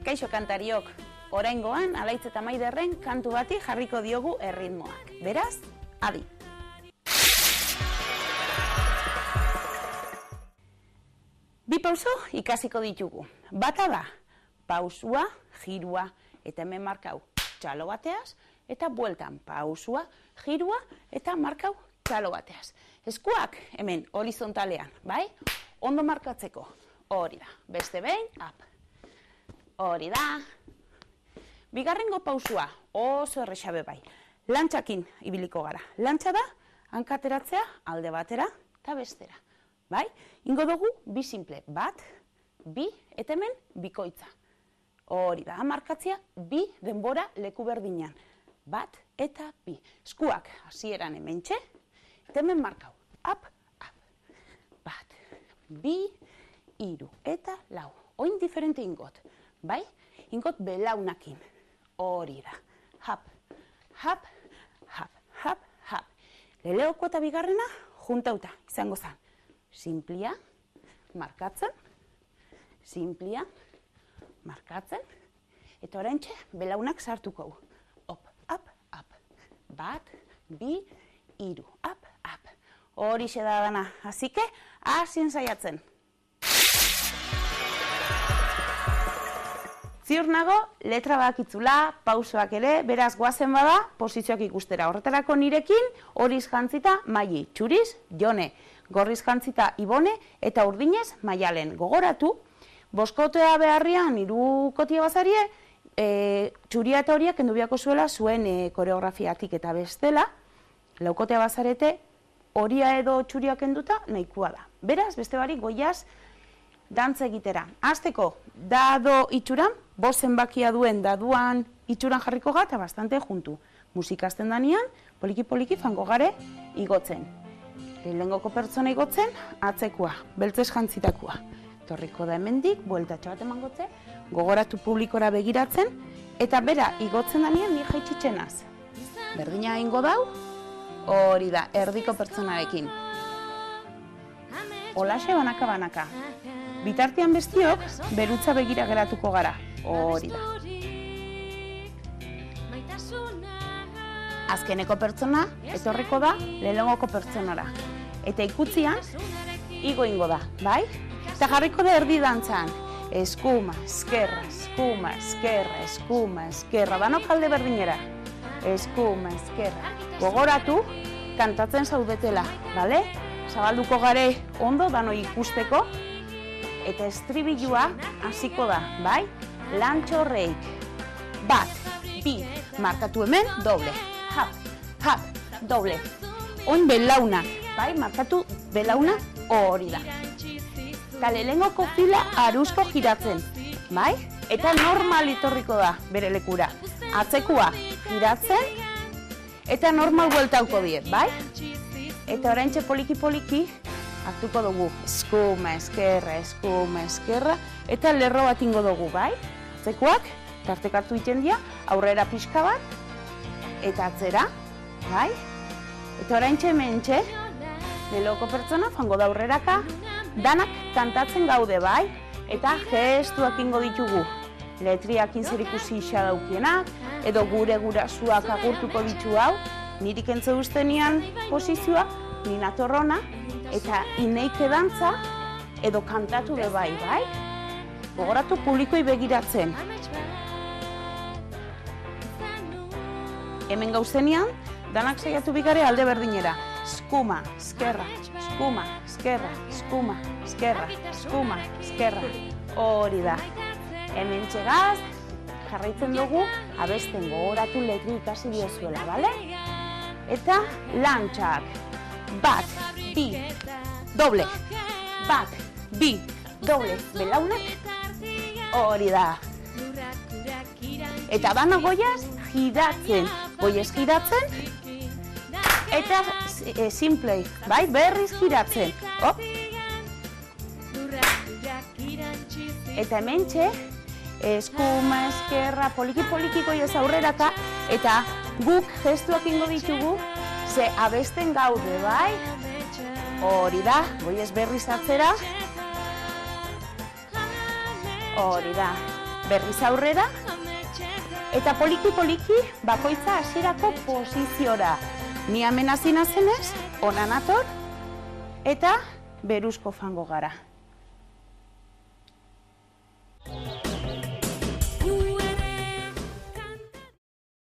Kaixo kantariok, oraingoan Alaitz eta Maiderren kantu bati jarriko diogu erritmoak. Beraz, adi! Bi pauso ikasiko ditugu. Bata da, pausua, girua, eta hemen markau txalo bateaz, eta bueltan pausua, girua, eta markau txalo bateaz. Eskuak hemen horizontalean, bai? Ondo markatzeko. Hori da. Beste behin, up. Hori da. Bigarrengo pausua, oso errexabe bai. Lantxakin ibiliko gara. Lantxa da, hankateratzea alde batera eta bestera. Bai? Ingo dugu, bi simple. Bat, bi, eta hemen bikoitza. Hori da, markatzea, bi denbora leku berdinean. Bat eta bi. Eskuak hasieran hementxe, eta hemen markau. Up, up. Bat, bi, hiru eta lau. Oin diferente ingot. Bai? Ingot belaunakin. Hori da. Hap, hap, hap, hap, hap. Leleoko eta bigarrena juntauta izango zen. Simplia, markatzen, simplia, markatzen, eta oraintxe belaunak sartuko. Op, up, up. Bat, bi, hiru, up, up. Horixe da dana. Hasike, hasien saiatzen. Ziur nago, letra bakitzula, pausoak ere, beraz goazen bada, posizioak ikustera. Horretarako nirekin, horiz jantzita Maili, txuriz Jone, gorriz jantzita Ibone, eta urdinez Maialen. Gogoratu, boskotea beharrian, hirukotia bazarie, txuria eta horiak kendu biako zuela zuen koreografiatik eta bestela, laukotea bazarete, horia edo txuria kenduta nahikoa da. Beraz, beste barik goiaz, dantza egitera. Hasteko, dado itxuran, bozen bakia duen daduan itxuran jarriko gara, eta bastante juntu. Musikazten danean, poliki-poliki fango gare igotzen. Lehengoko pertsona igotzen, atzekoa, beltzez jantzitakoa. Torriko da hemendik, bueltatxo bat emangotze, gogoratu publikora begiratzen, eta bera igotzen danean ni jaitsitzenaz. Berdina ingo dau, hori da, erdiko pertsonarekin. Holaxe banaka-banaka. Bitartean bestiok, berutza begira geratuko gara. Hori da. Azkeneko pertsona, etorriko da, lehengoko pertsonara. Eta ikutzian, igo ingo da, bai? Eta jarriko da erdi dantzan. Eskuma, eskerra, eskuma, eskerra, eskuma, eskerra. Danok alde berdinera. Eskuma, eskerra. Gogoratu, kantatzen zaudetela, bale? Zabalduko gare ondo, dano ikusteko. Eta estribilua hasiko da, bai? Lantxorreik. Bat, bi, markatu hemen, doble. Hap, hap, doble. Oin belaunak, bai? Markatu belaunak, hori da. Eta lehengoko fila aruzko giratzen, bai? Eta normal itorriko da, bere lekura. Atzekoa giratzen, eta normal bueltauko diet, bai? Eta oraintxe poliki-poliki, hartuko dugu, eskuma, eskerra, eskuma, eskerra, eta lerro bat ingo dugu, bai? Atzekoak, tartekartu iten dira, aurrera pixka bat, eta atzera, bai? Eta oraintxe hementxe, lehengoko pertsona, fango da aurreraka, danak kantatzen gaude, bai? Eta gestuak ingo ditugu, letriak inzerikusi isa daukienak, edo gure gurasuak agurtuko ditu hau, nirik entze ustenian posizioa, nina torrona, eta ineike dantza, edo kantatu de bai, bai? Gogoratu publikoi begiratzen. Hemen gauzenian, danak saiatu bigare alde berdinera. Eskuma, eskerra, eskuma, eskerra, eskuma, eskerra, eskuma, eskerra. Hori da. Hemen txegaz, jarraitzen dugu, abesten gogoratu letri ikasi diozuela, bale? Eta lantxak. Bat, bi, doble. Bat, bi, doble. Belaunak. Hori da. Eta dana goiaz, giratzen. Goiez giratzen. Eta simple, bai? Berriz giratzen. Hop. Eta hementxe, eskuma, eskerra, poliki-poliki goiez aurreraka. Eta guk gestuak ingo ditugu, ze abesten gaude, bai? Hori da, goiez berriz atzera. Hori da. berriz aurrera, eta poliki-poliki bakoitza hasierako posiziora. Ni hemen hasi nazenez, hona nator, eta beruzko fango gara.